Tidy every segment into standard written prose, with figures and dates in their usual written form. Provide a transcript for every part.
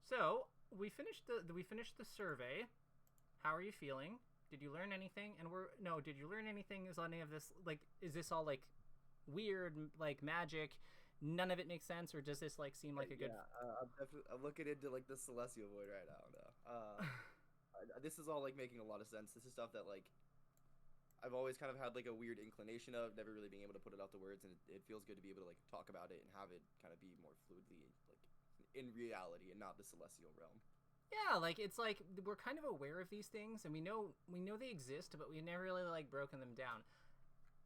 So we finished the survey. How are you feeling? Did you learn anything? And did you learn anything? Is any of this like, is this all like weird, like magic? None of it makes sense, or does this like seem like a good? Yeah, I'm looking into like the celestial void right now. No, this is all like making a lot of sense. This is stuff that like I've always kind of had like a weird inclination of, never really being able to put it out to words, and it feels good to be able to like talk about it and have it kind of be more fluidly like in reality and not the celestial realm. Yeah, like it's like we're kind of aware of these things, and we know they exist, but we never really like broken them down.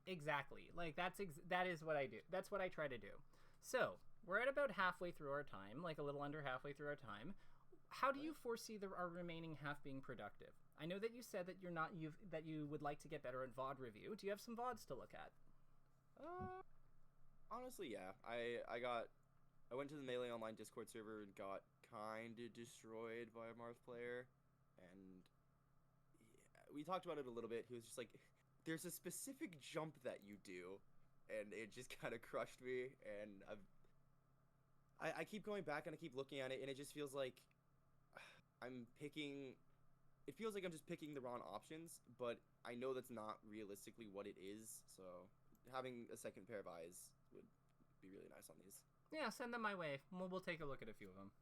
Exactly. Like that is what I do. That's what I try to do. So we're at about halfway through our time, like a little under halfway through our time. How do you foresee our remaining half being productive? I know that you said that that you would like to get better at VOD review. Do you have some VODs to look at? Uh, Honestly, yeah. I went to the Melee Online Discord server and got kind of destroyed by a Marth player, and yeah, we talked about it a little bit. He was just like, "There's a specific jump that you do," and it just kind of crushed me. And I keep going back and I keep looking at it, and it just feels like I'm picking. It feels like I'm just picking the wrong options, but I know that's not realistically what it is. So having a second pair of eyes would be really nice on these. Yeah, send them my way. We'll take a look at a few of them.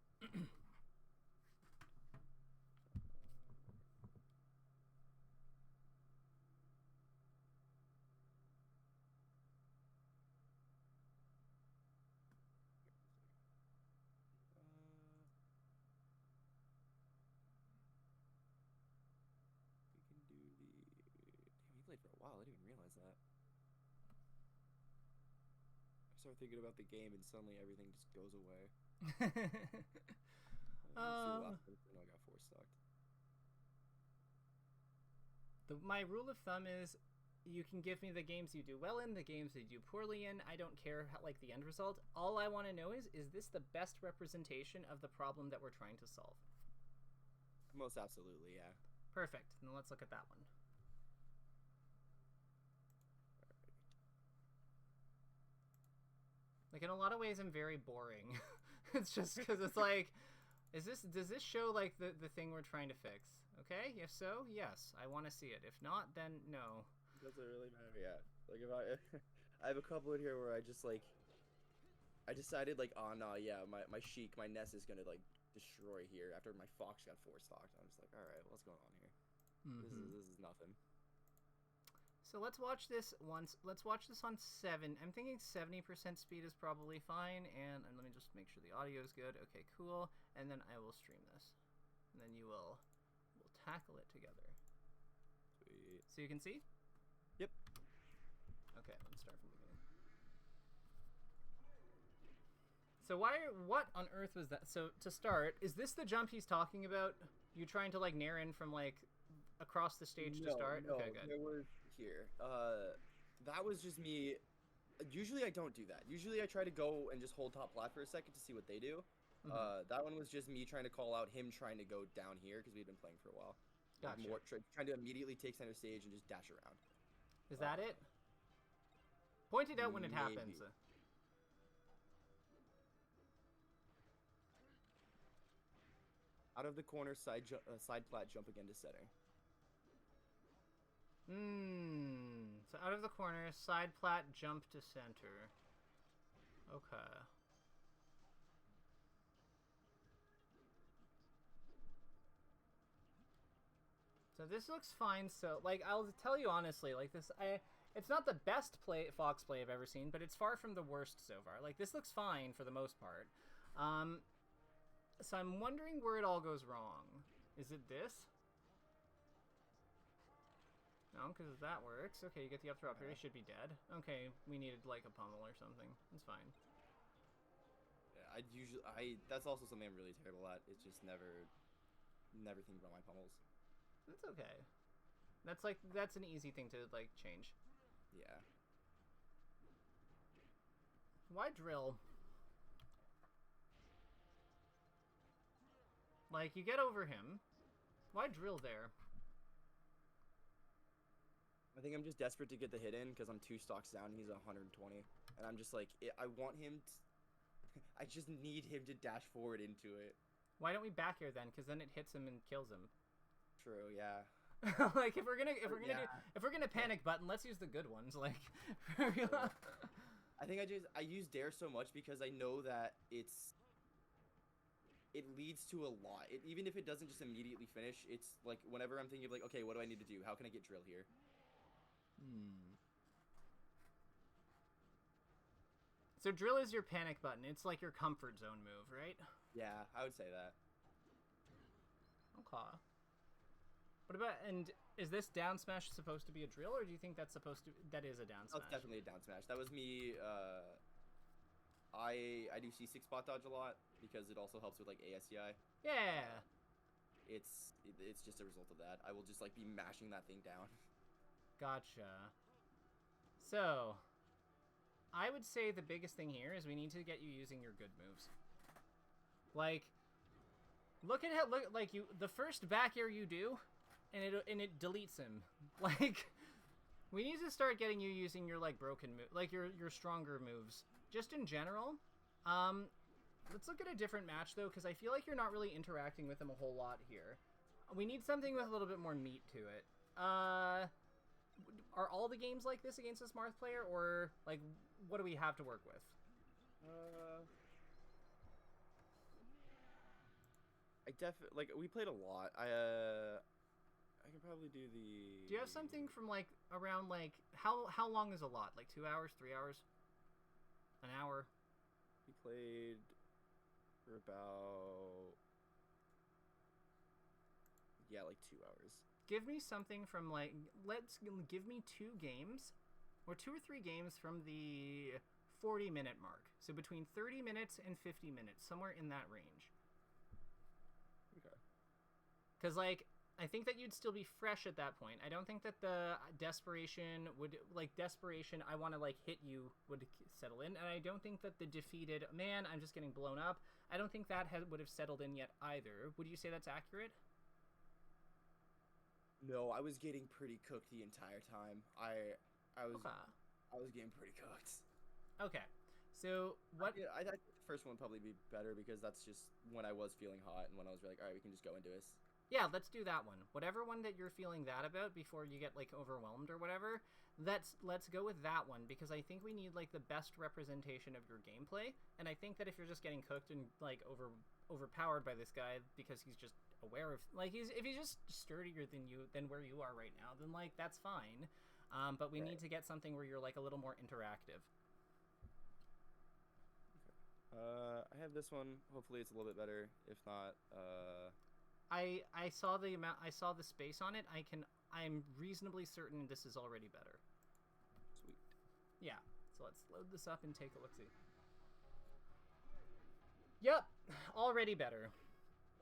We can do the. Damn, he played for a while. I didn't even realize that. I start thinking about the game, and suddenly everything just goes away. um, I got four stocked. my rule of thumb is you can give me the games you do well in, the games you do poorly in. I don't care how, like the end result. All I want to know is this the best representation of the problem that we're trying to solve? Most absolutely, yeah. Perfect. Then let's look at that one. Like in a lot of ways, I'm very boring. It's just because it's like, does this show like the thing we're trying to fix? Okay, if so, yes, I want to see it. If not, then no. Doesn't really matter, yeah. Like if I, I have a couple in here where I just like, I decided like, oh no, yeah, my Sheik, my Ness is gonna like destroy here after my Fox got four stocked. I'm just like, all right, what's going on here? This is nothing. So let's watch this once. Let's watch this on 7. I'm thinking 70% speed is probably fine. And let me just make sure the audio is good. Okay, cool. And then I will stream this. And then we'll tackle it together. Sweet. So you can see? Yep. Okay, let's start from the beginning. So what on earth was that? So to start, is this the jump he's talking about? You trying to like nair in from like across the stage to start? No, okay, good. there was here. That was just me. Usually I don't do that. Usually I try to go and just hold top plat for a second to see what they do. That one was just me trying to call out him trying to go down here because we've been playing for a while. Gotcha. Trying to immediately take center stage and just dash around. Is that it? Point it out when it happens. Out of the corner, side plat, jump again to setting. So out of the corner, side plat, jump to center. Okay. So this looks fine. So, like, I'll tell you honestly, like it's not the best Fox play I've ever seen, but it's far from the worst so far. Like, this looks fine for the most part. So I'm wondering where it all goes wrong. Is it this? No, because if that works. Okay, you get the up throw up here. He should be dead. Okay, we needed like a pummel or something. It's fine. Yeah, that's also something I'm really terrible at. It's just never think about my pummels. That's okay. That's an easy thing to like change. Yeah. Why drill? Like, you get over him. Why drill there? I think I'm just desperate to get the hit in because I'm 2 stocks down. He's 120. And I'm just like, I want him to... I just need him to dash forward into it. Why don't we back air then? Because then it hits him and kills him. True. Yeah. Like if we're gonna panic button, let's use the good ones. Like, I think I use dare so much because I know that it leads to a lot. Even if it doesn't just immediately finish, it's like whenever I'm thinking of like, okay, what do I need to do? How can I get drill here? So drill is your panic button. It's like your comfort zone move, right? Yeah, I would say that. Okay. What about, and is this down smash supposed to be a drill, or do you think that is a down smash? That's definitely a down smash. That was me. I do C6 spot dodge a lot because it also helps with like ASCI. Yeah. It's just a result of that. I will just like be mashing that thing down. Gotcha. So, I would say the biggest thing here is we need to get you using your good moves. Like, look the first back air you do, and it deletes him. Like, we need to start getting you using your like broken move, like your stronger moves. Just in general. Let's look at a different match though, because I feel like you're not really interacting with him a whole lot here. We need something with a little bit more meat to it. Are all the games like this against a Marth player, or like what do we have to work with? We played a lot. I can probably do the. Do you have something from like around like how long is a lot? Like 2 hours, 3 hours, an hour? We played for about like 2 hours. Give me something from like give me 2 games, or 2 or 3 games from the 40-minute mark. So between 30 minutes and 50 minutes, somewhere in that range. Okay. Because, like, I think that you'd still be fresh at that point. I don't think that the desperation I want to, like, hit you would settle in. And I don't think that the defeated, man, I'm just getting blown up, I don't think that would have settled in yet either. Would you say that's accurate? No, I was getting pretty cooked the entire time. I was getting pretty cooked. Okay. So, what... I think the first one would probably be better because that's just when I was feeling hot and when I was like, alright, we can just go into this. Yeah, let's do that one. Whatever one that you're feeling that about before you get, like, overwhelmed or whatever, let's go with that one, because I think we need, like, the best representation of your gameplay, and I think that if you're just getting cooked and, like, overpowered by this guy because he's just aware of, like, if he's just sturdier than where you are right now, then, like, that's fine. But we need to get something where you're, like, a little more interactive. I have this one. Hopefully it's a little bit better. If not, I saw the space on it. I'm reasonably certain this is already better. Sweet. Yeah. So let's load this up and take a look-see. Yep, already better.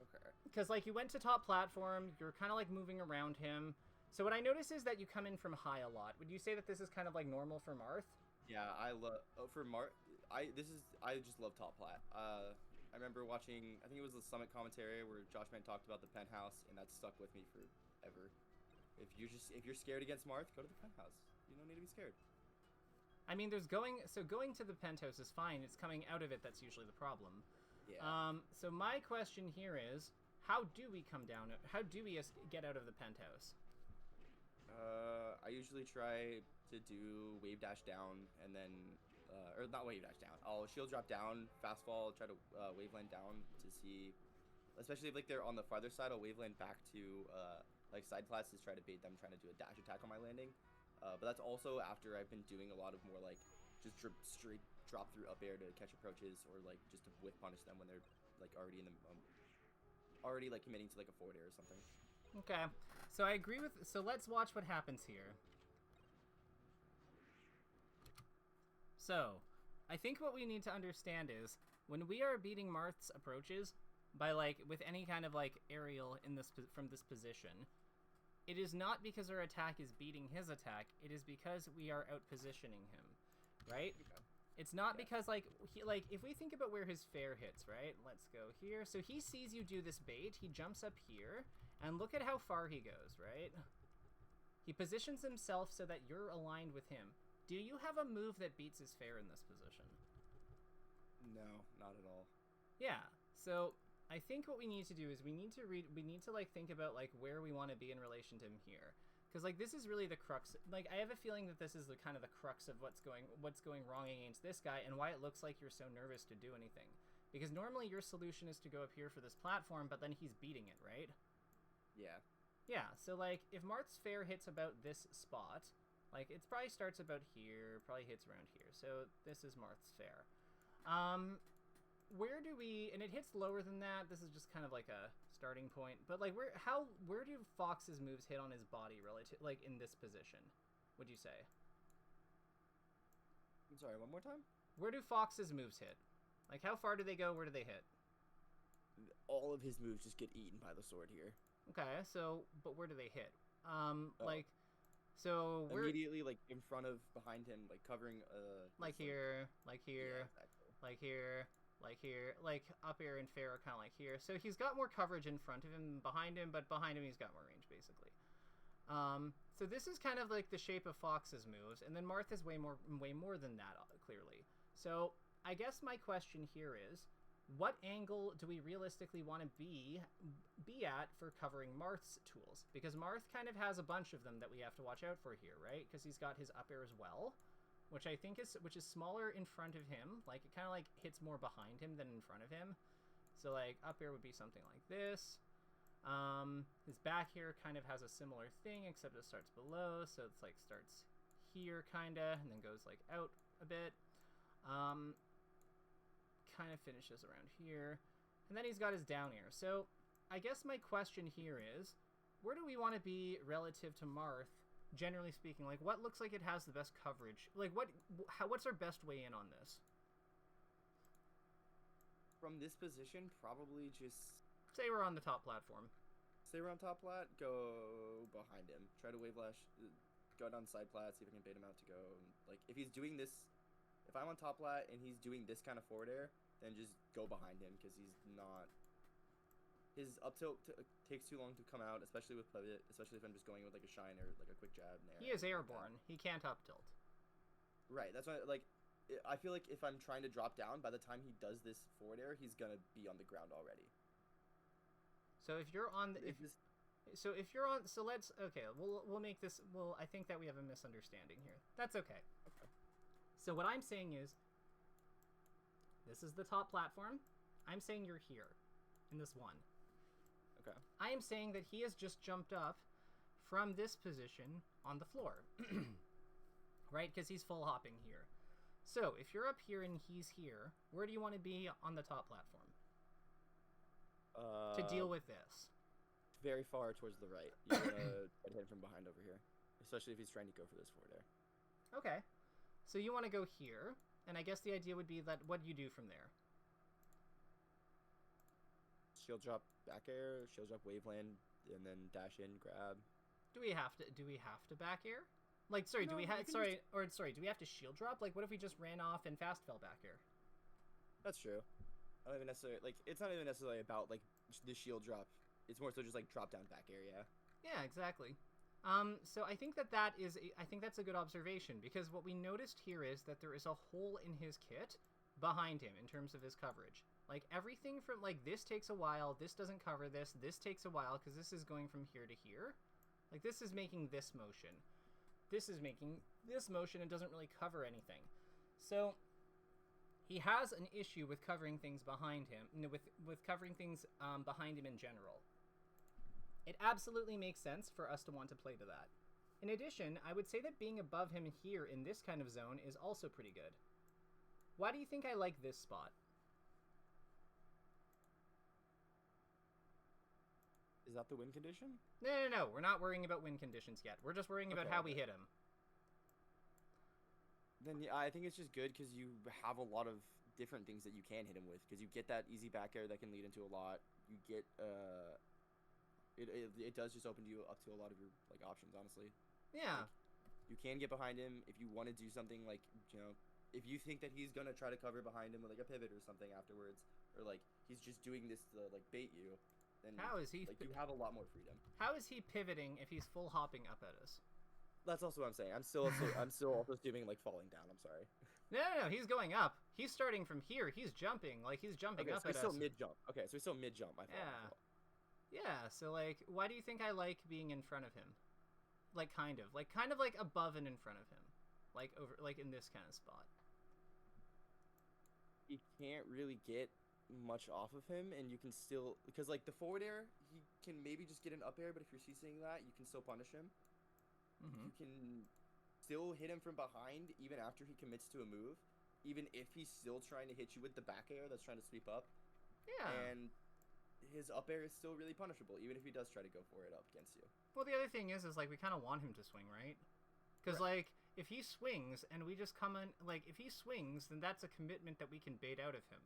Okay. Because, like, you went to top platform, you're kind of, like, moving around him. So what I notice is that you come in from high a lot. Would you say that this is kind of, like, normal for Marth? Yeah, I love... for Marth, I just love top plat. I remember watching, I think it was the Summit commentary where Josh Man talked about the penthouse, and that stuck with me forever. If you're scared against Marth, go to the penthouse. You don't need to be scared. I mean, going to the penthouse is fine. It's coming out of it that's usually the problem. Yeah. So my question here is, how do we come down? How do we get out of the penthouse? I usually try to do wave dash down and then, or not wave dash down. I'll shield drop down, fast fall, try to waveland down to see, especially if like they're on the farther side, I'll waveland back to like side plats to try to bait them trying to do a dash attack on my landing. But that's also after I've been doing a lot of more like just straight drop through up air to catch approaches, or like just to whiff punish them when they're like already in the already like committing to like a forward air or something. Okay, so I agree with. So let's watch what happens here. So, I think what we need to understand is when we are beating Marth's approaches by like with any kind of like aerial in this from this position, it is not because our attack is beating his attack. It is because we are out positioning him, right? Okay. It's not because like if we think about where his fair hits, right? Let's go here. So he sees you do this bait. He jumps up here, and look at how far he goes, right? He positions himself so that you're aligned with him. Do you have a move that beats his fair in this position? No, not at all. Yeah. So I think what we need to do is we need to like think about like where we want to be in relation to him here. Because like this is really the crux. Like I have a feeling that this is the kind of the crux of what's going wrong against this guy and why it looks like you're so nervous to do anything. Because normally your solution is to go up here for this platform, but then he's beating it, right? Yeah. Yeah. So like if Marth's Fair hits about this spot, like it probably starts about here, probably hits around here. So this is Marth's Fair. Where do we, and it hits lower than that. This is just kind of like a starting point. But like where do Fox's moves hit on his body relative, like in this position, would you say? I'm sorry, one more time? Where do Fox's moves hit? Like how far do they go? Where do they hit? All of his moves just get eaten by the sword here. Okay, so, but where do they hit? Like, so we're immediately like in front of, behind him, like covering, like here, yeah, exactly. like here, like here, like up air and fair are kind of like here. So he's got more coverage in front of him, behind him, but behind him he's got more range, basically. So this is kind of like the shape of Fox's moves, and then Marth is way more than that, clearly. So I guess my question here is, what angle do we realistically want to be at for covering Marth's tools? Because Marth kind of has a bunch of them that we have to watch out for here, right? Because he's got his up air as well, which I think is smaller in front of him. Like it kind of like hits more behind him than in front of him. So like up air would be something like this. His back here kind of has a similar thing, except it starts below, so it's like starts here kinda, and then goes like out a bit. Kind of finishes around here, and then he's got his down air. So I guess my question here is, where do we want to be relative to Marth, generally speaking? Like what looks like it has the best coverage? Like what's our best way in on this? From this position, probably just say we're on the top platform. Stay around top plat, go behind him, try to wave lash, go down side plat, see if I can bait him out to go. Like if he's doing this, if I'm on top plat and he's doing this kind of forward air, then just go behind him, because he's not... His up tilt takes too long to come out, especially with pivot, especially if I'm just going with like a shine or like a quick jab in there. He is airborne. He can't up tilt. Right, that's why, like, I feel like if I'm trying to drop down, by the time he does this forward air, he's gonna be on the ground already. So if you're on the... So let's... Okay, we'll make this... Well, I think that we have a misunderstanding here. That's okay. Okay. So what I'm saying is, this is the top platform. I'm saying you're here, in this one. Okay. I am saying that he has just jumped up from this position on the floor. Right? Because he's full hopping here. So, if you're up here and he's here, where do you want to be on the top platform? To deal with this? Very far towards the right. You're going to hit him from behind over here. Especially if he's trying to go for this forward air. Okay. So you want to go here. And I guess the idea would be that, what do you do from there? Shield drop back air, shield drop wave land, and then dash in, grab. Do we have to back air? Like, sorry, no, do we have do we have to shield drop? Like, what if we just ran off and fast fell back air? That's true. I don't even necessarily, like, it's not even necessarily about like the shield drop. It's more so just like drop down back air, yeah. Yeah, exactly. So I think that's a good observation, because what we noticed here is that there is a hole in his kit behind him in terms of his coverage. Like everything from like this takes a while, this doesn't cover this takes a while because this is going from here to here. Like this is making this motion. This is making this motion and doesn't really cover anything. So he has an issue with covering things behind him, with covering things behind him in general. It absolutely makes sense for us to want to play to that. In addition, I would say that being above him here in this kind of zone is also pretty good. Why do you think I like this spot? Is that the win condition? No. We're not worrying about win conditions yet. We're just worrying about how we hit him. Then yeah, I think it's just good because you have a lot of different things that you can hit him with. Because you get that easy back air that can lead into a lot. You get... It does just open you up to a lot of your like options, honestly. Yeah. Like, you can get behind him if you want to do something like, you know, if you think that he's gonna try to cover behind him with like a pivot or something afterwards, or like he's just doing this to like bait you, then how is he? Like you have a lot more freedom. How is he pivoting if he's full hopping up at us? That's also what I'm saying. I'm still also assuming like falling down. I'm sorry. No, he's going up. He's starting from here. He's jumping. Like, he's jumping up so at he's us. still mid-jump. Okay, so he's still mid-jump, my fault. Yeah. Yeah, so, like, why do you think I like being in front of him? Like, kind of. Like, above and in front of him. Like, in this kind of spot. You can't really get much off of him, and you can still... Because, like, the forward air, he can maybe just get an up air, but if you're CCing that, you can still punish him. Mm-hmm. You can still hit him from behind, even after he commits to a move. Even if he's still trying to hit you with the back air that's trying to sweep up. Yeah. And his up air is still really punishable, even if he does try to go for it up against you. Well, the other thing is like, we kind of want him to swing, right? Because, like, if he swings and we just come in... Like, if he swings, then that's a commitment that we can bait out of him.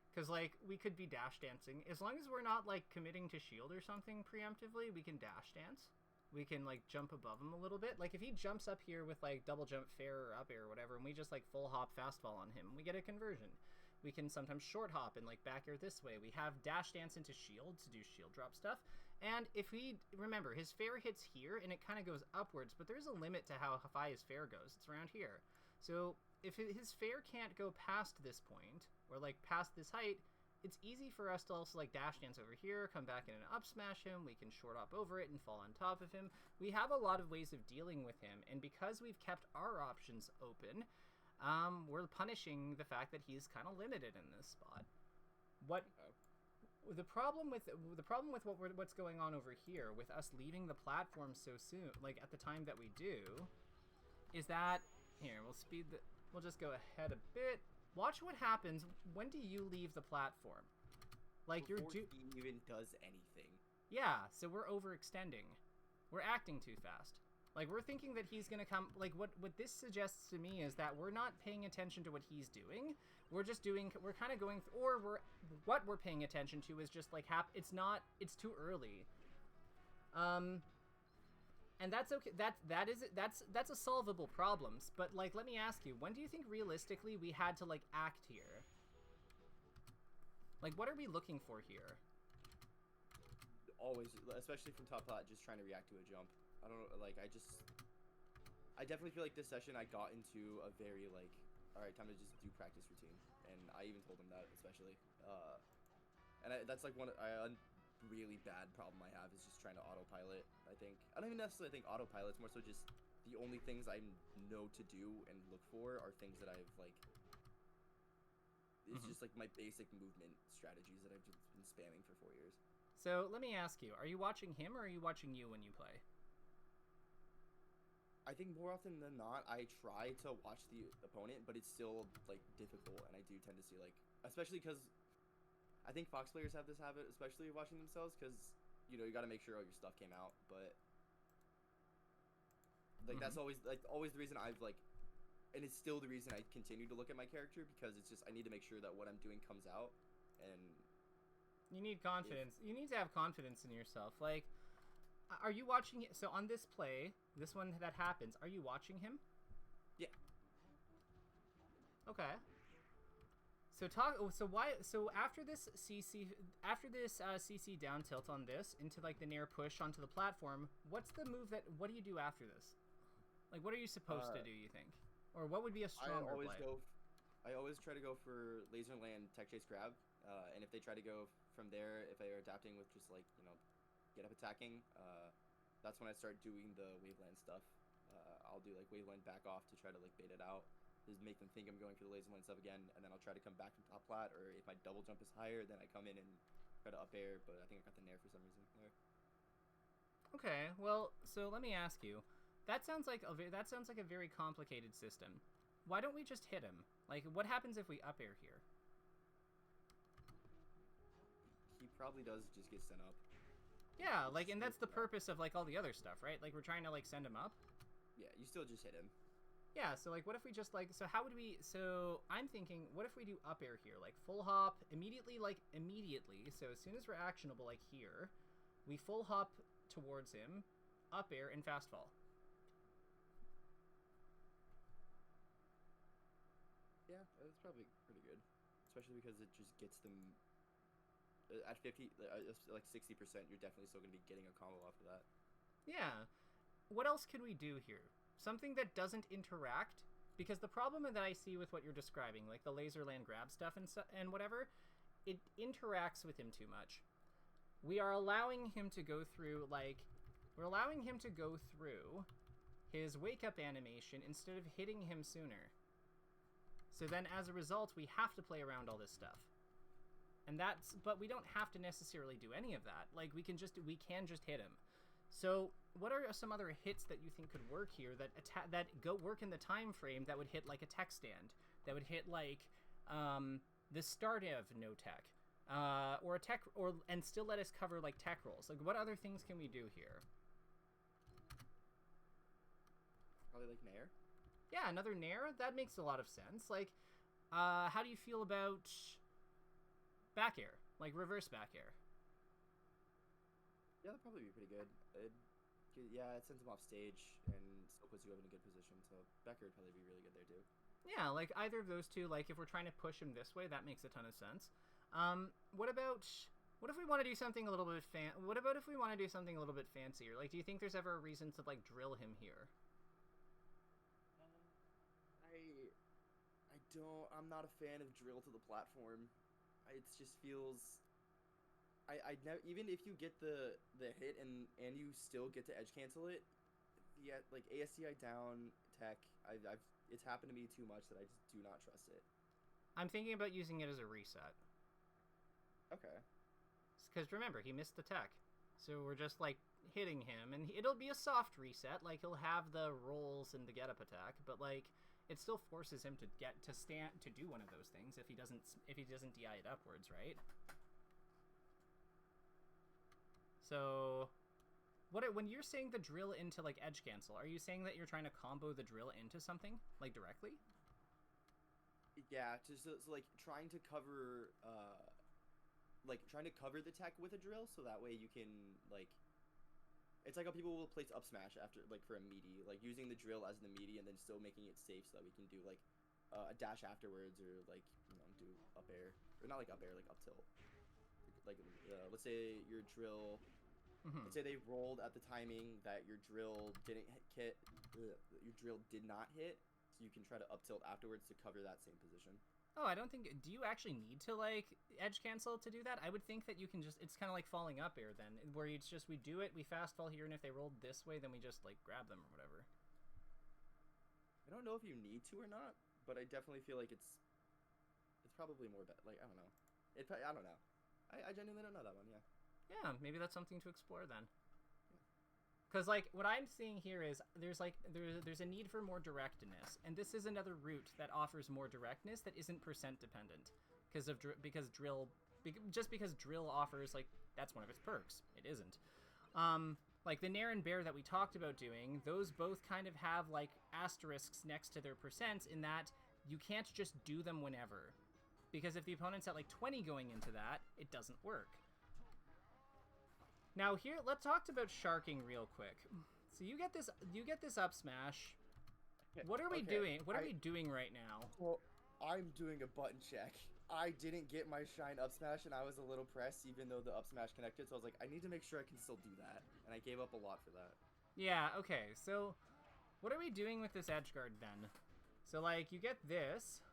Because, like, we could be dash dancing. As long as we're not, like, committing to shield or something preemptively, we can dash dance. We can, like, jump above him a little bit. Like, if he jumps up here with, like, double jump fair or up air or whatever, and we just, like, full hop fastball on him, we get a conversion. We can sometimes short hop and, like, back air this way. We have dash dance into shield to do shield drop stuff. And if we... Remember, his fair hits here, and it kind of goes upwards, but there's a limit to how high his fair goes. It's around here. So, if his fair can't go past this point, or, like, past this height... It's easy for us to also, like, dash dance over here, come back in and up smash him, we can short hop over it and fall on top of him. We have a lot of ways of dealing with him, and because we've kept our options open, we're punishing the fact that he's kind of limited in this spot. The problem with what's going on over here, with us leaving the platform so soon, like, at the time that we do, is that... Here, we'll just go ahead a bit. Watch what happens. When do you leave the platform? Like, Before he even does anything. Yeah, so we're overextending. We're acting too fast. Like, we're thinking that he's gonna come... Like, what this suggests to me is that we're not paying attention to what he's doing. We're just doing... We're kind of going... What we're paying attention to is just, like, it's not... It's too early. And that's okay. That's a solvable problem. But, like, let me ask you, when do you think realistically we had to, like, act here? Like, what are we looking for here? Always, especially from top plat, just trying to react to a jump. I don't know, like, I definitely feel like this session I got into a very, like, alright, time to just do practice routine. And I even told him that, especially. That's, like, a really bad problem I have, is just trying to autopilot, I think. I don't even necessarily think autopilot, it's more so just the only things I know to do and look for are things that I've, like... It's just, like, my basic movement strategies that I've just been spamming for 4 years. So, let me ask you, are you watching him or are you watching you when you play? I think more often than not, I try to watch the opponent, but it's still, like, difficult, and I do tend to see, like... Especially because I think Fox players have this habit, especially watching themselves, because, you know, you gotta make sure all your stuff came out, but... Like, that's always the reason I've, like... And it's still the reason I continue to look at my character, because it's just, I need to make sure that what I'm doing comes out, and... You need confidence. You need to have confidence in yourself. Like, are you watching... So, on this play, this one that happens, are you watching him? Yeah. Okay. So after this CC down tilt on this into, like, the nair push onto the platform, what do you do after this? Like, what are you supposed to do, you think? Or what would be a stronger play? I always try to go for laser land tech chase grab, and if they try to go from there, if they are adapting with just, like, you know, get up attacking, that's when I start doing the waveland stuff. I'll do, like, waveland back off to try to, like, bait it out. Just make them think I'm going for the laser land stuff again, and then I'll try to come back from top plat, or if my double jump is higher, then I come in and try to up air, but I think I got the nair for some reason there. Okay, well, so let me ask you. That sounds like a very complicated system. Why don't we just hit him? Like, what happens if we up air here? He probably does just get sent up. Yeah, like, and that's the purpose of, like, all the other stuff, right? Like, we're trying to, like, send him up. Yeah, you still just hit him. Yeah, so, like, what if we just, like, so how would we, so I'm thinking, what if we do up air here? Like, full hop, immediately, so as soon as we're actionable, like, here, we full hop towards him, up air, and fast fall. Yeah, that's probably pretty good. Especially because it just gets them... At 50, like 60%, you're definitely still going to be getting a combo off of that. Yeah. What else could we do here? Something that doesn't interact Because the problem that I see with what you're describing, like the laser land grab stuff and whatever, it interacts with him too much. We are allowing him to go through, his wake-up animation instead of hitting him sooner. So then, as a result, we have to play around all this stuff. But we don't have to necessarily do any of that. Like, we can just hit him. So, what are some other hits that you think could work here that work in the time frame that would hit like a tech stand, that would hit like the start of no tech, or a tech, and still let us cover like tech rolls? Like, what other things can we do here? Probably like Nair. Yeah, another Nair. That makes a lot of sense. Like, how do you feel about back air, like reverse back air? Yeah, that'd probably be pretty good. It sends him off stage and still puts you up in a good position. So back air would probably be really good there too. Yeah, like either of those two. Like if we're trying to push him this way, that makes a ton of sense. What if we want to do something a little bit What about if we want to do something a little bit fancier? Like, do you think there's ever a reason to like drill him here? I'm not a fan of drill to the platform. It just feels. Even if you get the hit and you still get to edge cancel it, yeah, like ASCI down tech, it's happened to me too much that I just do not trust it. I'm thinking about using it as a reset. Okay. Because remember, he missed the tech, so we're just like hitting him, and it'll be a soft reset. Like he'll have the rolls and the get up attack, but like it still forces him to do one of those things if he doesn't DI it upwards, right? So, when you're saying the drill into like edge cancel, are you saying that you're trying to combo the drill into something like directly? Yeah, so like trying to cover the tech with a drill, so that way you can like. It's like how people will place up smash after like for a meaty, like using the drill as the meaty and then still making it safe so that we can do like a dash afterwards, or like do up air, or not like up air, like up tilt. Like let's say your drill. Mm-hmm. Let's say they rolled at the timing that your drill didn't hit. Your drill did not hit, so you can try to up tilt afterwards to cover that same position. Oh, I don't think. Do you actually need to like edge cancel to do that? I would think that you can just. It's kind of like falling up air then, where it's just we do it, we fast fall here, and if they rolled this way, then we just like grab them or whatever. I don't know if you need to or not, but I definitely feel like it's probably more like I don't know. I don't know. I genuinely don't know that one. Yeah. Yeah, maybe that's something to explore then. Because like what I'm seeing here is there's a need for more directness, and this is another route that offers more directness that isn't percent dependent, because drill offers like that's one of its perks. It isn't. Like the Nair and Bear that we talked about doing, those both kind of have like asterisks next to their percents in that you can't just do them whenever, because if the opponent's at like 20 going into that, it doesn't work. Now here, let's talk about sharking real quick. So you get this up smash. What are we doing? What are we doing right now? Well, I'm doing a button check. I didn't get my shine up smash, and I was a little pressed, even though the up smash connected. So I was like, I need to make sure I can still do that, and I gave up a lot for that. Yeah. Okay. So, what are we doing with this edge guard then? So like, you get this.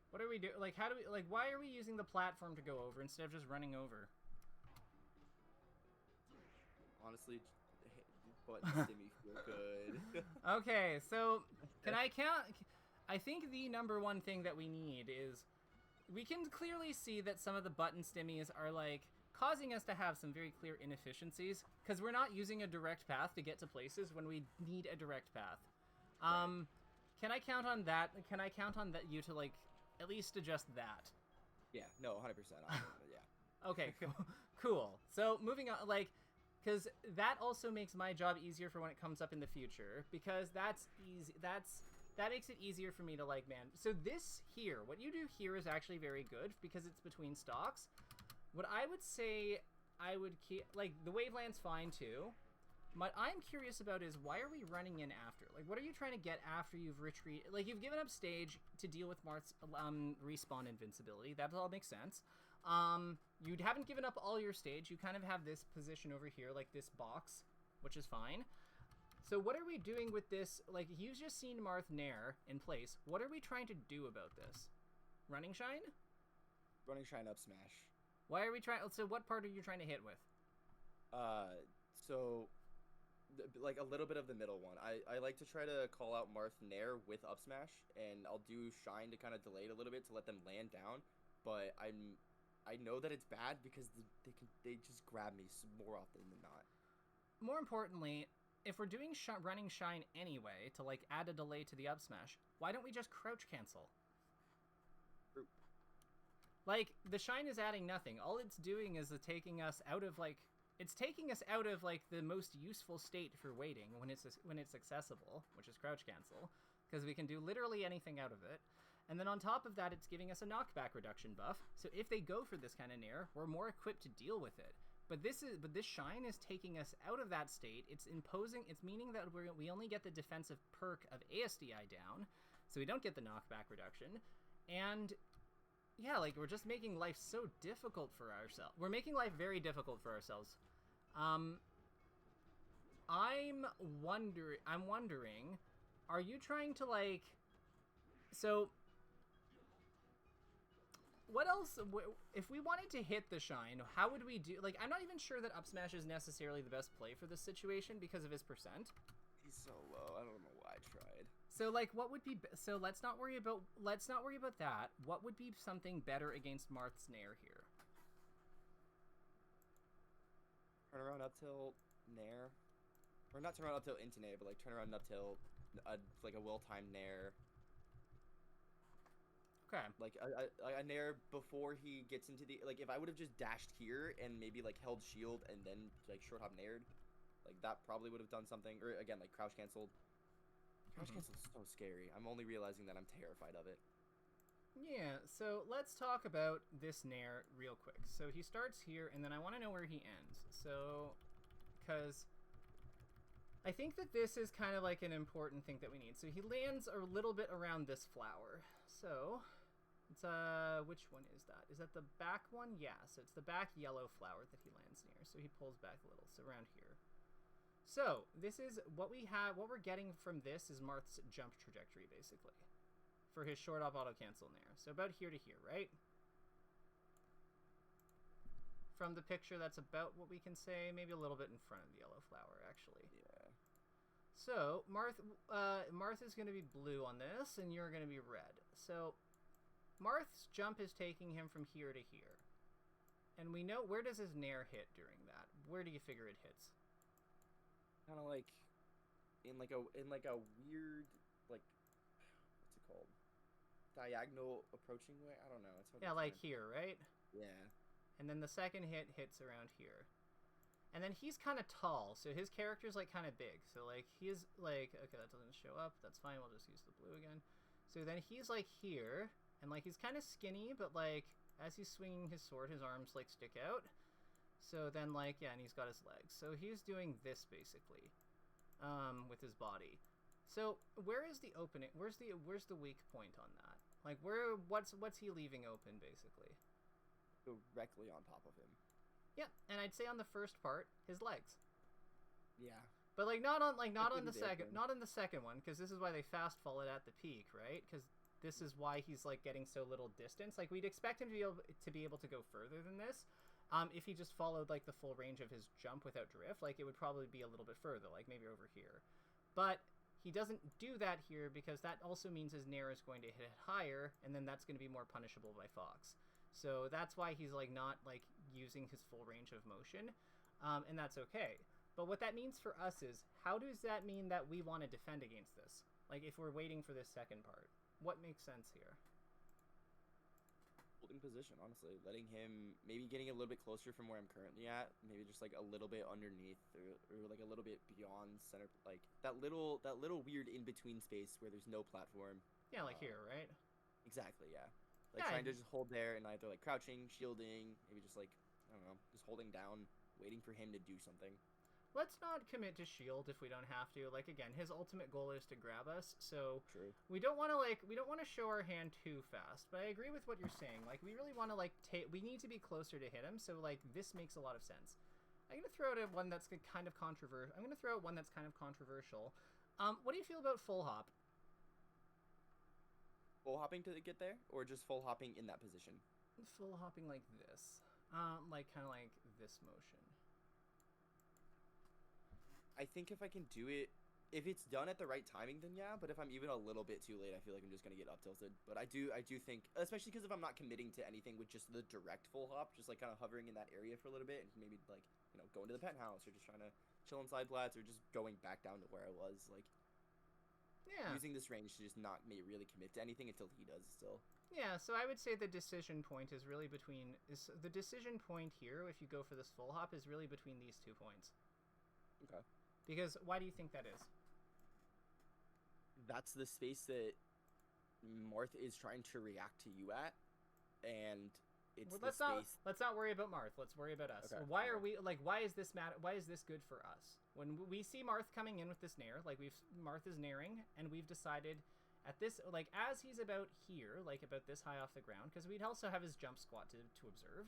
What are we doing? Like, why are we using the platform to go over instead of just running over? Honestly, buttons did me feel good. Okay, so can I count? I think the number one thing that we need is we can clearly see that some of the button stimmies are like causing us to have some very clear inefficiencies because we're not using a direct path to get to places when we need a direct path. Can I count on that? Can I count on that you to like at least adjust that? Yeah, no, 100%. Yeah. Okay, cool. So moving on, like. Because that also makes my job easier for when it comes up in the future, because that's easy. That makes it easier for me to like, man. So this here, what you do here is actually very good because it's between stocks. What I would say I would keep, like the Waveland's fine too. What I'm curious about is why are we running in after? Like, what are you trying to get after you've retreated? Like, you've given up stage to deal with Marth's respawn invincibility. That all makes sense. You haven't given up all your stage. You kind of have this position over here, like this box, which is fine. So what are we doing with this? Like, you've just seen Marth Nair in place. What are we trying to do about this? Running Shine? Running Shine up smash. Why are we trying? So what part are you trying to hit with? So like a little bit of the middle one. I like to try to call out Marth Nair with up smash, and I'll do Shine to kind of delay it a little bit to let them land down. But I know that it's bad because they just grab me more often than not. More importantly, if we're doing running Shine anyway to like add a delay to the up smash, why don't we just crouch cancel? True. Like, the Shine is adding nothing. All it's doing is taking us out of like the most useful state for waiting when it's accessible, which is crouch cancel, because we can do literally anything out of it. And then on top of that, it's giving us a knockback reduction buff. So if they go for this kind of Nair, we're more equipped to deal with it. But this Shine is taking us out of that state. It's meaning that we only get the defensive perk of ASDI down, so we don't get the knockback reduction. And yeah, like, we're just making life so difficult for ourselves. We're making life very difficult for ourselves. I'm wondering, are you trying to, like, so what else, if we wanted to hit the Shine, how would we do, like, I'm not even sure that up smash is necessarily the best play for this situation because of his percent. He's so low, I don't know why I tried. So, like, what would be, so let's not worry about that. What would be something better against Marth's Nair here? Turn around up tilt, Nair. Or not turn around up tilt into Nair, but like turn around up tilt, like a well-timed Nair. Okay. Like a Nair before he gets into the, like, if I would have just dashed here and maybe like held shield and then like short hop Naired, like that probably would have done something. Or again, like crouch canceled. Crouch cancel is so scary. I'm only realizing that I'm terrified of it. Yeah, so let's talk about this Nair real quick. So he starts here, and then I want to know where he ends. So, because I think that this is kind of like an important thing that we need. So he lands a little bit around this flower. So, it's, which one is that? Is that the back one? Yeah, so it's the back yellow flower that he lands near. So he pulls back a little, so around here. So, this is what we have, what we're getting from this is Marth's jump trajectory, basically, for his short up auto cancel Nair. So about here to here, right? From the picture, that's about what we can say, maybe a little bit in front of the yellow flower, actually. Yeah. So, Marth is going to be blue on this, and you're going to be red. So, Marth's jump is taking him from here to here. And we know, where does his Nair hit during that? Where do you figure it hits? Kind of like in like a weird, like, what's it called? Diagonal approaching way? I don't know. It's yeah, like here, right? Yeah. And then the second hit hits around here. And then he's kind of tall, so his character's like kind of big. So like he's like, okay, that doesn't show up. That's fine. We'll just use the blue again. So then he's like here, and like he's kind of skinny, but like as he's swinging his sword, his arms like stick out. So then like, yeah, and he's got his legs. So he's doing this basically, with his body. So where is the opening? Where's the weak point on that? Like what's he leaving open basically? Directly on top of him. Yeah, and I'd say on the first part, his legs. Yeah. But like not on the second one, because this is why they fast fall it at the peak, right? Because this is why he's like getting so little distance. Like we'd expect him to be able to go further than this. If he just followed like the full range of his jump without drift, like it would probably be a little bit further, like maybe over here. But he doesn't do that here because that also means his Nair is going to hit higher, and then that's going to be more punishable by Fox. So that's why he's like not like using his full range of motion, and that's okay. But what that means for us is, how does that mean that we want to defend against this? Like if we're waiting for this second part, what makes sense here? Holding position, honestly, letting him maybe getting a little bit closer from where I'm currently at, maybe just like a little bit underneath or like a little bit beyond center, like that little weird in between space where there's no platform. Yeah, like here, right? Exactly, yeah. Like trying to just hold there and either like crouching, shielding, maybe just like, I don't know, just holding down, waiting for him to do something. Let's not commit to shield if we don't have to. Like again, his ultimate goal is to grab us, so True. we don't want to show our hand too fast. But I agree with what you're saying. Like we really want to like we need to be closer to hit him, so like this makes a lot of sense. I'm gonna throw out one that's kind of controversial. I'm gonna throw out one that's kind of controversial. What do you feel about full hop? Full hopping to get there, or just full hopping in that position? Full hopping like this, like kind of like this motion. I think if I can do it, if it's done at the right timing, then yeah. But if I'm even a little bit too late, I feel like I'm just gonna get up tilted. But I do think, especially because if I'm not committing to anything with just the direct full hop, just like kind of hovering in that area for a little bit, and maybe like going to the penthouse or just trying to chill on side plats or just going back down to where I was, like. Yeah. Using this range to just not really commit to anything until he does still. Yeah, so I would say the decision point is really between... the decision point here, if you go for this full hop, is really between these 2 points. Okay. Because why do you think that is? That's the space that Marth is trying to react to you at, and it's well, the space... let's not worry about Marth. Let's worry about us. Okay. Why are we... like, why is this why is this good for us? When we see Marth coming in with this nair, like Marth is nairing, and we've decided at this, like as he's about here, like about this high off the ground, because we'd also have his jump squat to observe,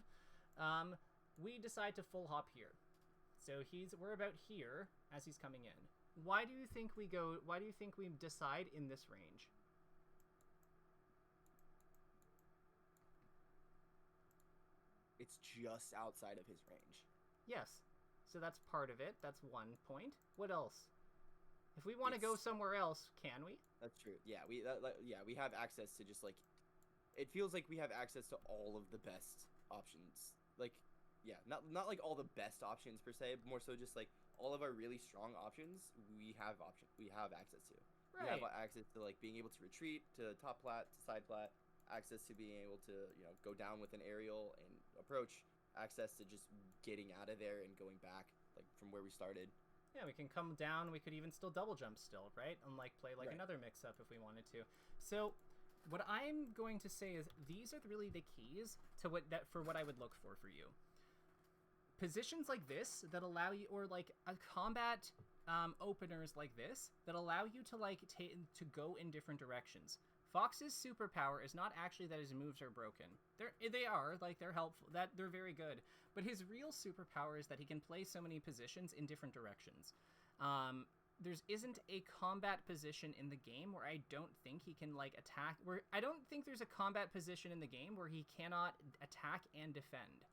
we decide to full hop here. So we're about here as he's coming in. Why do you think we decide in this range? It's just outside of his range. Yes. So that's part of it. That's 1 point. What else? If we want to go somewhere else, can we? That's true. Yeah, we have access to just like, it feels like we have access to all of the best options. Like, yeah, not like all the best options per se, but more so just like all of our really strong options. We have access to. Right. We have access to like being able to retreat to top plat to side plat, access to being able to go down with an aerial and approach. Access to just getting out of there and going back like from where we started. Yeah, we can come down. We could even still double jump still, right? And like play like Right. another mix up if we wanted to. So what I'm going to say is these are really the keys to what I would look for you. Positions like this that allow you, or like a combat openers like this that allow you to like to go in different directions. Fox's superpower is not actually that his moves are broken. They are, like, they're helpful, that they're very good. But his real superpower is that he can play so many positions in different directions. There isn't a combat position in the game where I don't think he can, like, attack. I don't think there's a combat position in the game where he cannot attack and defend.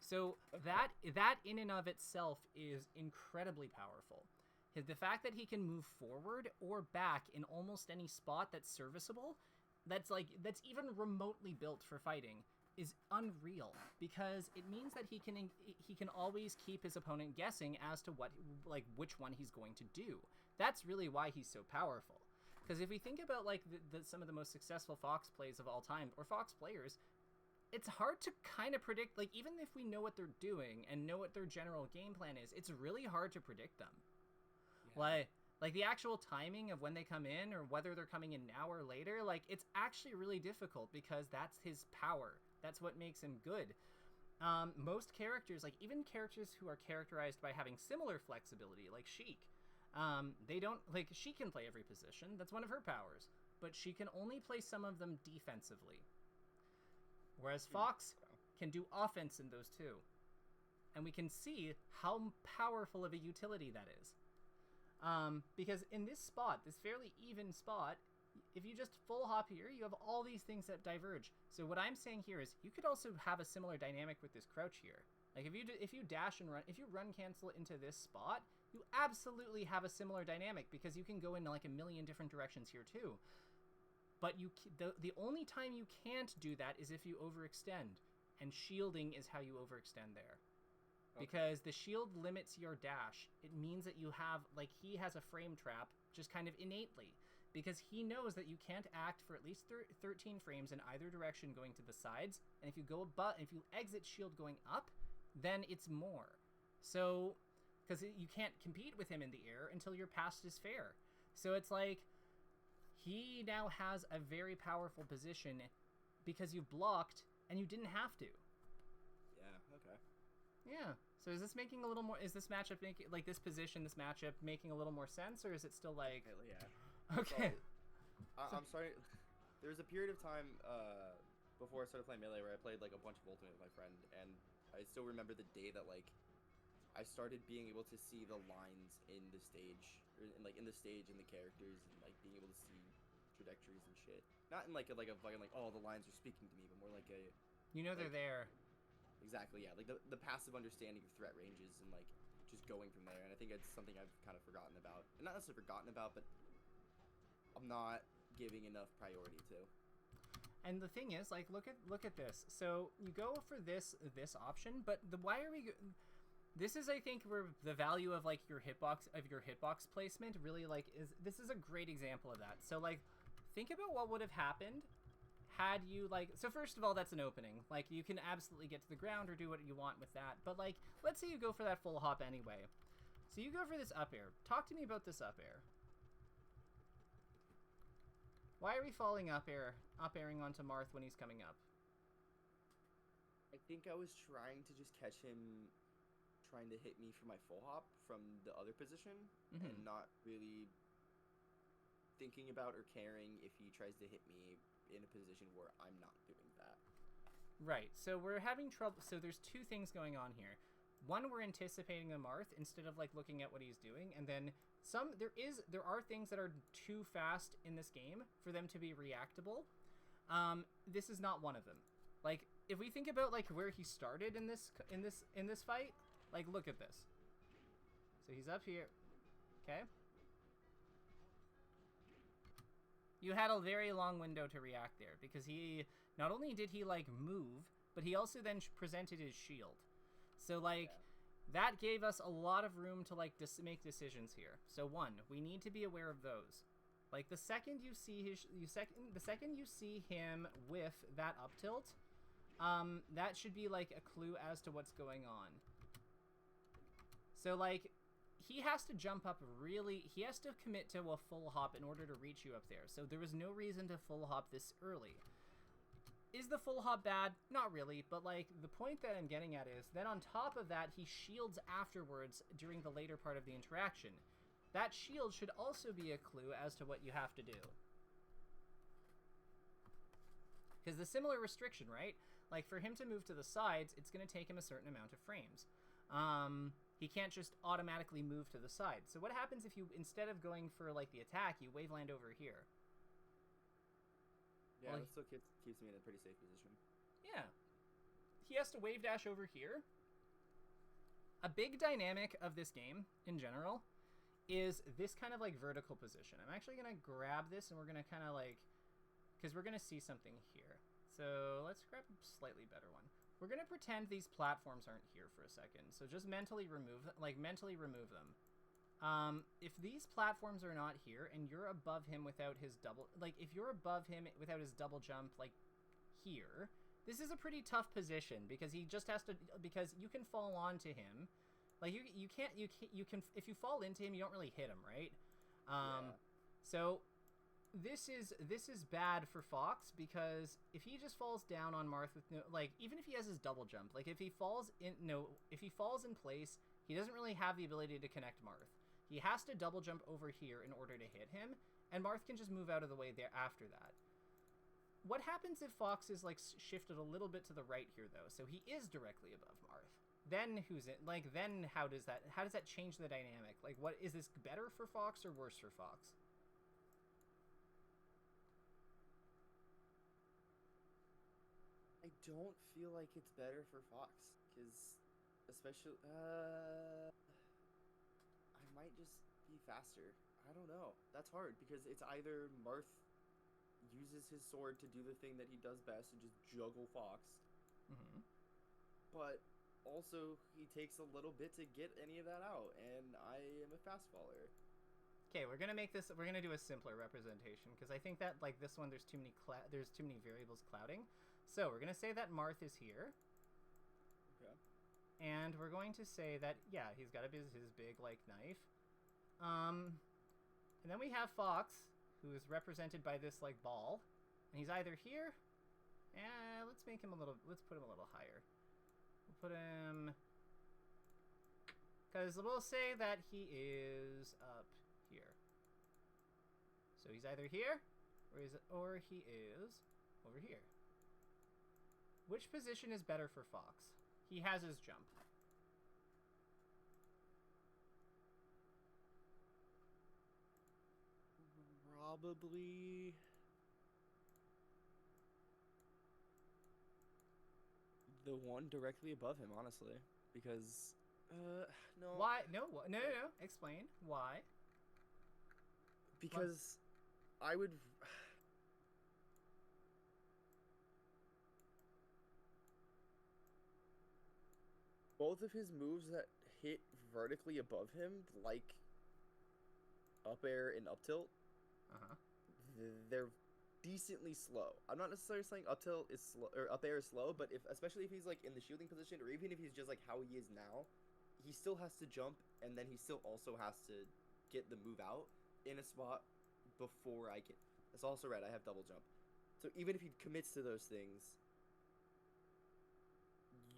So that in and of itself is incredibly powerful. The fact that he can move forward or back in almost any spot that's serviceable, that's even remotely built for fighting, is unreal, because it means that he can always keep his opponent guessing as to which one he's going to do. That's really why he's so powerful. Because if we think about like some of the most successful Fox plays of all time, or Fox players, it's hard to kind of predict. Like, even if we know what they're doing and know what their general game plan is, it's really hard to predict them. Like the actual timing of when they come in, or whether they're coming in now or later, like it's actually really difficult, because that's his power. That's what makes him good. Most characters, like even characters who are characterized by having similar flexibility, like Sheik, she can play every position. That's one of her powers, but she can only play some of them defensively. Whereas Fox can do offense in those too. And we can see how powerful of a utility that is. Because in this spot, this fairly even spot, if you just full hop here, you have all these things that diverge. So what I'm saying here is you could also have a similar dynamic with this crouch here. Like if you dash and run, if you run cancel into this spot, you absolutely have a similar dynamic, because you can go in like a million different directions here too. But the only time you can't do that is if you overextend, and shielding is how you overextend there. Okay. Because the shield limits your dash. It means that you have, like, he has a frame trap just kind of innately, because he knows that you can't act for at least 13 frames in either direction going to the sides, and if you exit shield going up, then it's more. So, because you can't compete with him in the air until you're past his fair. So it's like, he now has a very powerful position because you've blocked and you didn't have to. Yeah, okay. Yeah. So is this making a little more, is this matchup making, like this position, this matchup making a little more sense, or is it still like... Yeah. Okay. I'm sorry. There was a period of time before I started playing Melee where I played like a bunch of Ultimate with my friend, and I still remember the day that like I started being able to see the lines in the stage, or in the stage and the characters, and like being able to see trajectories and shit. Not in like a fucking like, oh, the lines are speaking to me, but more like a they're there. Exactly, yeah. Like the passive understanding of threat ranges and like just going from there. And I think it's something I've kind of forgotten about. And not necessarily forgotten about, but I'm not giving enough priority to. And the thing is, like, look at this. So you go for this option, but why are we? This is, I think, where the value of like your hitbox placement really like is. This is a great example of that. So like, think about what would have happened had you like. So first of all, that's an opening. Like, you can absolutely get to the ground or do what you want with that. But like, let's say you go for that full hop anyway. So you go for this up air. Talk to me about this up air. Why are we falling up airing onto Marth when he's coming up? I think I was trying to just catch him trying to hit me for my full hop from the other position, and not really thinking about or caring if he tries to hit me in a position where I'm not doing that. Right, so we're having trouble. So there's two things going on here. One, we're anticipating a Marth instead of like looking at what he's doing, and then there are things that are too fast in this game for them to be reactable. This is not one of them. Like, if we think about like where he started in this fight, like, look at this. So he's up here. Okay. You had a very long window to react there because he not only did he like move, but he also then presented his shield. So like, that gave us a lot of room to like make decisions here. So one, we need to be aware of those. Like, the second you see the second you see him whiff that up tilt, that should be like a clue as to what's going on. So like, he has to jump up he has to commit to a full hop in order to reach you up there. So there was no reason to full hop this early. Is the full hop bad? Not really, but like, the point that I'm getting at is then on top of that, he shields afterwards during the later part of the interaction. That shield should also be a clue as to what you have to do. Because the similar restriction, right? Like, for him to move to the sides, it's going to take him a certain amount of frames. He can't just automatically move to the side. So what happens if you, instead of going for like the attack, you waveland over here? Yeah, that still keeps me in a pretty safe position. Yeah. He has to wave dash over here. A big dynamic of this game, in general, is this kind of like vertical position. I'm actually going to grab this and we're going to kind of like, because we're going to see something here. So let's grab a slightly better one. We're going to pretend these platforms aren't here for a second. So just mentally remove them. If these platforms are not here and you're above him without his double, like if you're above him without his double jump, like here, this is a pretty tough position because he just has to, because you can fall onto him. Like you can, if you fall into him, you don't really hit him, right? So this is bad for Fox because if he just falls down on Marth with no, like, even if he has his double jump, like if he falls in place, he doesn't really have the ability to connect Marth. He has to double jump over here in order to hit him, and Marth can just move out of the way there after that. What happens if Fox is like shifted a little bit to the right here though? So he is directly above Marth. Then who's it? Like, then how does that change the dynamic? Like, what is this better for Fox or worse for Fox? I don't feel like it's better for Fox, because especially, I might just be faster. I don't know. That's hard, because it's either Marth uses his sword to do the thing that he does best and just juggle Fox, but also he takes a little bit to get any of that out, and I am a fast faller. Okay, we're gonna do a simpler representation, because I think that like this one there's too many variables clouding. So we're gonna say that Marth is here. Okay. And we're going to say that, yeah, he's got his big like knife. And then we have Fox, who is represented by this like ball, and he's either here. Let's put him a little higher. We'll put him, because we'll say that he is up here. So he's either here, or he is over here. Which position is better for Fox? He has his jump. Probably the one directly above him, honestly, because no, Why? No, no, no, no. Explain why. because I would. Both of his moves that hit vertically above him, like up air and up tilt, Uh-huh. they're decently slow. I'm not necessarily saying up tilt is slow or up air is slow, but especially if he's like in the shielding position, or even if he's just like how he is now, he still has to jump, and then he still also has to get the move out in a spot before I can. That's also right. I have double jump, so even if he commits to those things,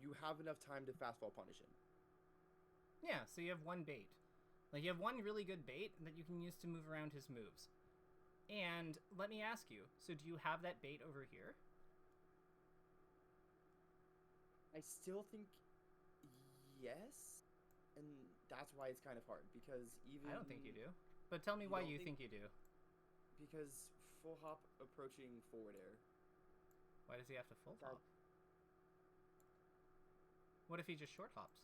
you have enough time to fastball punish him. Yeah, so you have one bait. Like, you have one really good bait that you can use to move around his moves. And let me ask you, so do you have that bait over here? I still think yes, and that's why it's kind of hard, because even I don't think you do. But tell me why you think you do. Because full hop approaching forward air. Why does he have to full hop? What if he just short hops?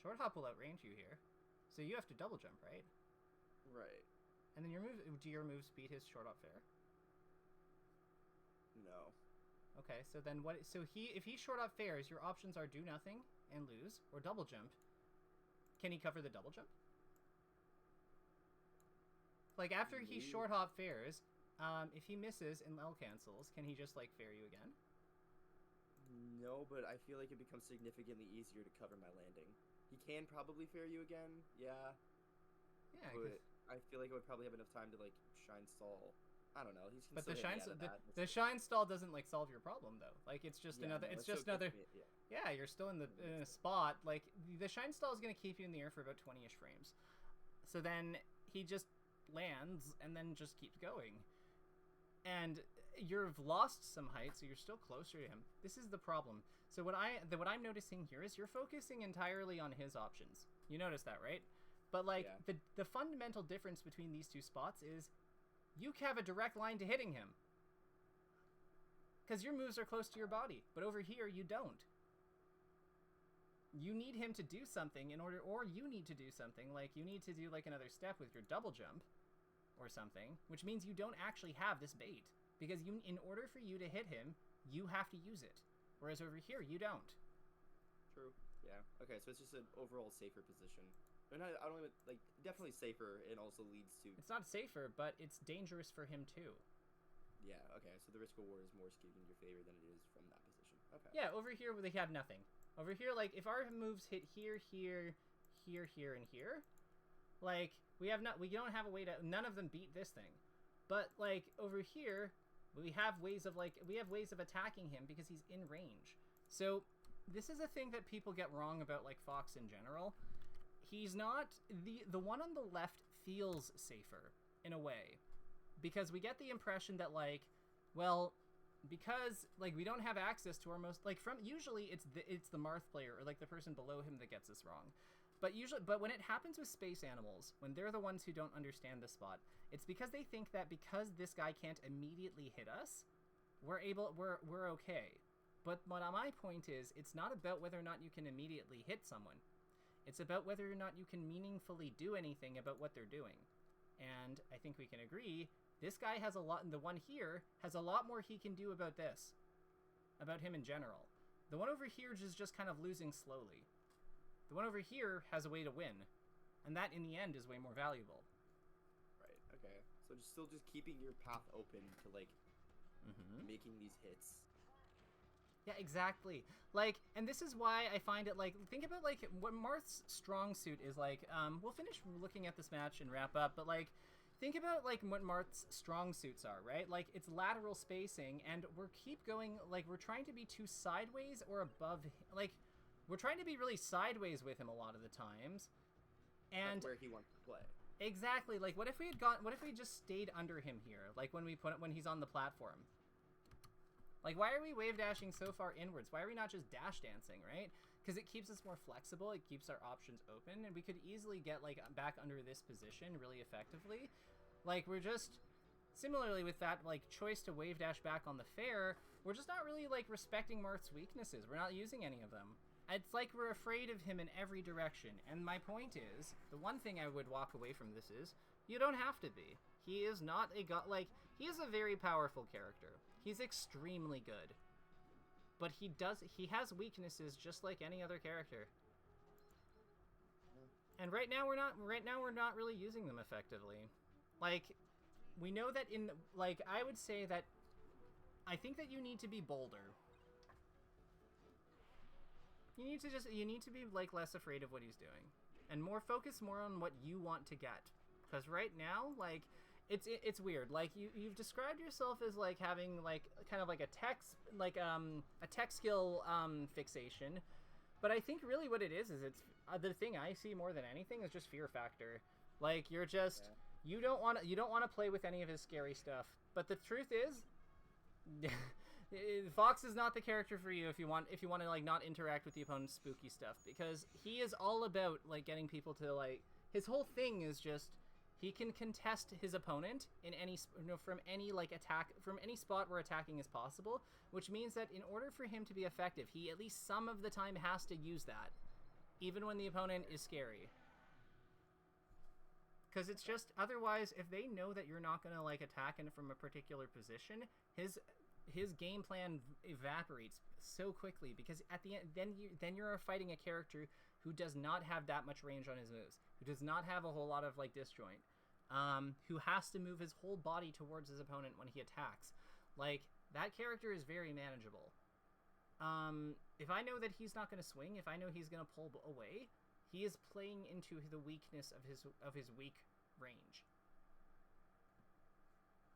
Short hop will outrange you here. So you have to double jump, right? Right. And then do your moves beat his short hop fair? No. Okay, so then if he short hop fairs, your options are do nothing and lose, or double jump. Can he cover the double jump? Like, after he short hop fairs, if he misses and L cancels, can he just, like, fair you again? No, but I feel like it becomes significantly easier to cover my landing. He can probably fair you again, yeah. Yeah, but I feel like I would probably have enough time to like shine stall. I don't know. But the shine stall doesn't like solve your problem though. Like, it's just another. It's just another. Yeah, you're still in a spot. Like, the shine stall is gonna keep you in the air for about 20-ish frames. So then he just lands and then just keeps going. And you've lost some height, so you're still closer to him. This is the problem. So what I'm noticing here is you're focusing entirely on his options. You notice that, right? But like, the fundamental difference between these two spots is you have a direct line to hitting him, because your moves are close to your body. But over here, you don't. You need him to do something or you need to do something. Like, you need to do like another step with your double jump or something, which means you don't actually have this bait. Because in order for you to hit him, you have to use it. Whereas over here, you don't. True. Yeah. Okay, so it's just an overall safer position. I don't even, like, definitely safer, and also leads to... It's not safer, but it's dangerous for him too. Yeah, okay, so the risk reward is more skewed in your favor than it is from that position. Okay. Yeah, over here, they have nothing. Over here, like, if our moves hit here, here, here, here, and here, like, we don't have a way to... None of them beat this thing. But, like, over here, we have ways of attacking him because he's in range. So, this is a thing that people get wrong about, like, Fox in general. He's not... The one on the left feels safer, in a way. Because we get the impression that, like, well, because, like, we don't have access to our most... Like, usually, it's the Marth player, or, like, the person below him that gets this wrong. But when it happens with space animals, when they're the ones who don't understand the spot, it's because they think that because this guy can't immediately hit us, we're okay. But my point is, it's not about whether or not you can immediately hit someone. It's about whether or not you can meaningfully do anything about what they're doing. And I think we can agree, this guy has a lot, and the one here has a lot more he can do about this. About him in general. The one over here is just kind of losing slowly. The one over here has a way to win. And that, in the end, is way more valuable. Right, okay. So still just keeping your path open to, like, making these hits. Yeah, exactly. Like, and this is why I find it, like, think about, like, what Marth's strong suit is, like, we'll finish looking at this match and wrap up, but, like, think about, like, what Marth's strong suits are, right? Like, it's lateral spacing, and we're trying to be too sideways or above, like, we're trying to be really sideways with him a lot of the times. And that's where he wants to play. Exactly. Like, what if we just stayed under him here? Like, when he's on the platform. Like, why are we wave dashing so far inwards? Why are we not just dash dancing, right? Because it keeps us more flexible. It keeps our options open, and we could easily get, like, back under this position really effectively. Like, we're just... Similarly, with that like choice to wave dash back on the fair, we're just not really like respecting Marth's weaknesses. We're not using any of them. It's like we're afraid of him in every direction. And my point is, the one thing I would walk away from this is, you don't have to be. He is not a god. Like, he is a very powerful character. He's extremely good. But he has weaknesses just like any other character. And right now we're not really using them effectively. Like, we know that I would say that I think that you need to be bolder. You need to be like less afraid of what he's doing and focus more on what you want to get. Because right now, like, it's weird. Like, you've described yourself as like having like kind of like a tech skill fixation. But I think really what it is it's the thing I see more than anything is just fear factor. Like, you're just you don't want to play with any of his scary stuff. But the truth is, Fox is not the character for you if you want to like not interact with the opponent's spooky stuff, because he is all about like getting people to like, his whole thing is just he can contest his opponent in any from any like attack from any spot where attacking is possible, which means that in order for him to be effective, he at least some of the time has to use that, even when the opponent is scary. Because it's just, otherwise, if they know that you're not going to like attack in from a particular position, his game plan evaporates so quickly, because at the end then you're fighting a character who does not have that much range on his moves, who does not have a whole lot of like disjoint, who has to move his whole body towards his opponent when he attacks. Like, that character is very manageable. If I know that he's not going to swing, if I know he's going to pull away, he is playing into the weakness of his weak range.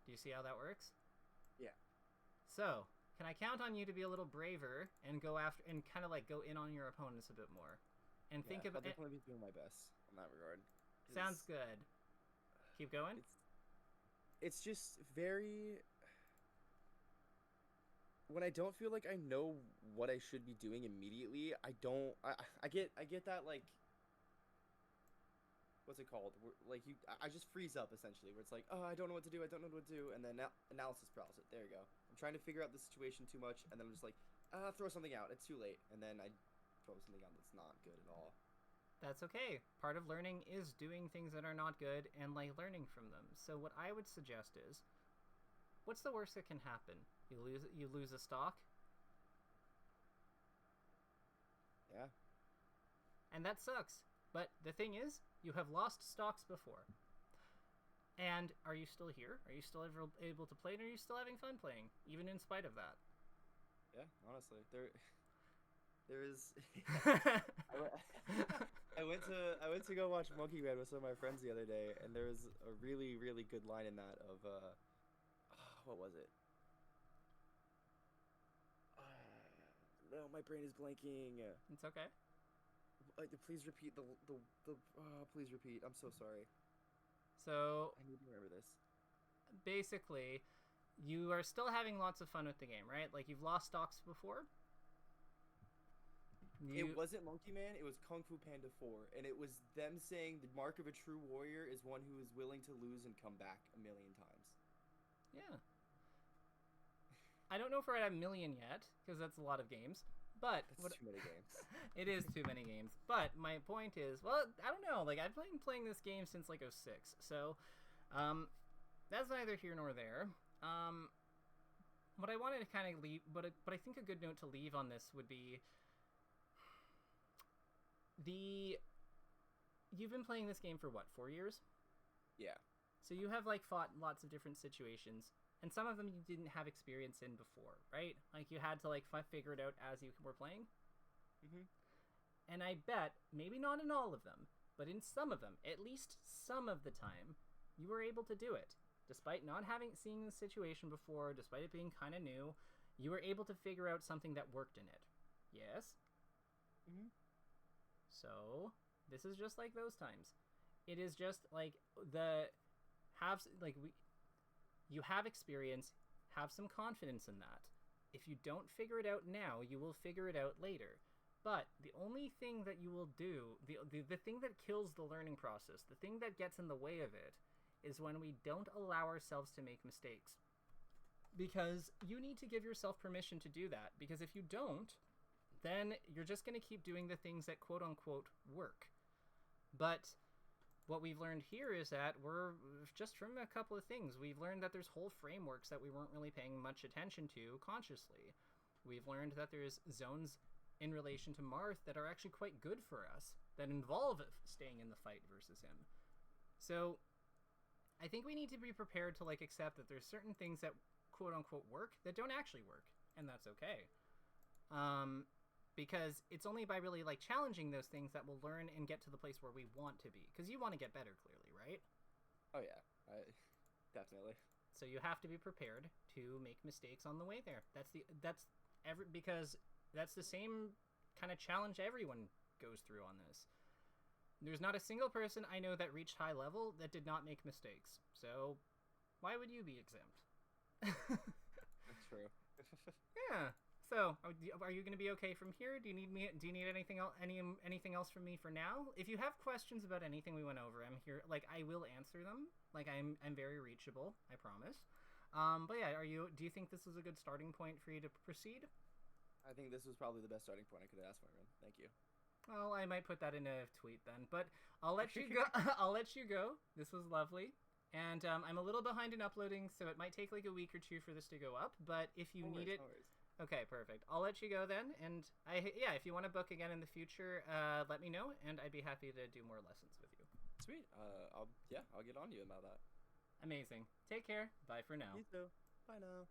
Do you see how that works? Yeah. So, can I count on you to be a little braver and go after and kind of like go in on your opponents a bit more, and think about? I'll definitely be doing my best in that regard. Sounds good. Keep going. It's just very. When I don't feel like I know what I should be doing immediately, I get that like. What's it called? Like, I just freeze up essentially, where it's like, oh, I don't know what to do, and then analysis paralysis. There you go. I'm trying to figure out the situation too much, and then I'm just like, throw something out. It's too late, and then I throw something out that's not good at all. That's okay. Part of learning is doing things that are not good and like learning from them. So what I would suggest is, what's the worst that can happen? You lose a stock. Yeah. And that sucks. But the thing is, you have lost stocks before. And are you still here? Are you still able to play? And are you still having fun playing, even in spite of that? Yeah, honestly, there is. I went to go watch Monkey Man with some of my friends the other day, and there was a really, really good line in that of what was it? No, my brain is blanking. It's okay. Please repeat please repeat. I'm so sorry. So I need to remember this. Basically, you are still having lots of fun with the game, right? Like, you've lost stocks before. It wasn't Monkey Man, it was Kung Fu Panda 4, and it was them saying the mark of a true warrior is one who is willing to lose and come back 1,000,000 times. Yeah. I don't know if we're at 1,000,000 yet, because that's a lot of games. But that's too many games. It is too many games. But my point is, well, I don't know. Like, I've been playing this game since like 06, so that's neither here nor there. What I wanted to kind of leave, but I think a good note to leave on this would be you've been playing this game for what, 4 years? Yeah. So you have like fought lots of different situations. And some of them you didn't have experience in before, right? Like, you had to like figure it out as you were playing. Mm-hmm. And I bet, maybe not in all of them, but in some of them, at least some of the time, you were able to do it. Despite not seen the situation before, despite it being kind of new, you were able to figure out something that worked in it. Yes? Mm-hmm. So, this is just like those times. It is just like you have experience, have some confidence in that. If you don't figure it out now, you will figure it out later. But the only thing that you will do, the thing that kills the learning process, the thing that gets in the way of it, is when we don't allow ourselves to make mistakes. Because you need to give yourself permission to do that. Because if you don't, then you're just going to keep doing the things that quote-unquote work. But what we've learned here is that we're, just from a couple of things, we've learned that there's whole frameworks that we weren't really paying much attention to consciously. We've learned that there's zones in relation to Marth that are actually quite good for us, that involve staying in the fight versus him. So I think we need to be prepared to like accept that there's certain things that quote-unquote work that don't actually work, and that's okay. Because it's only by really like challenging those things that we'll learn and get to the place where we want to be. Because you want to get better, clearly, right? Oh yeah, definitely. So you have to be prepared to make mistakes on the way there. Because that's the same kind of challenge everyone goes through on this. There's not a single person I know that reached high level that did not make mistakes. So why would you be exempt? That's true. Yeah. So, are you going to be okay from here? Do you need anything else? Anything else from me for now? If you have questions about anything we went over, I'm here. Like, I will answer them. Like, I'm very reachable. I promise. But yeah, do you think this is a good starting point for you to proceed? I think this was probably the best starting point I could ask for, man. Thank you. Well, I might put that in a tweet then. But I'll let you go. I'll let you go. This was lovely. And I'm a little behind in uploading, so it might take like a week or two for this to go up. But if you need it. No worries. Okay, perfect. I'll let you go then, and if you want to book again in the future, let me know, and I'd be happy to do more lessons with you. Sweet. I'll get on to you about that. Amazing. Take care. Bye for now. You too. Bye now.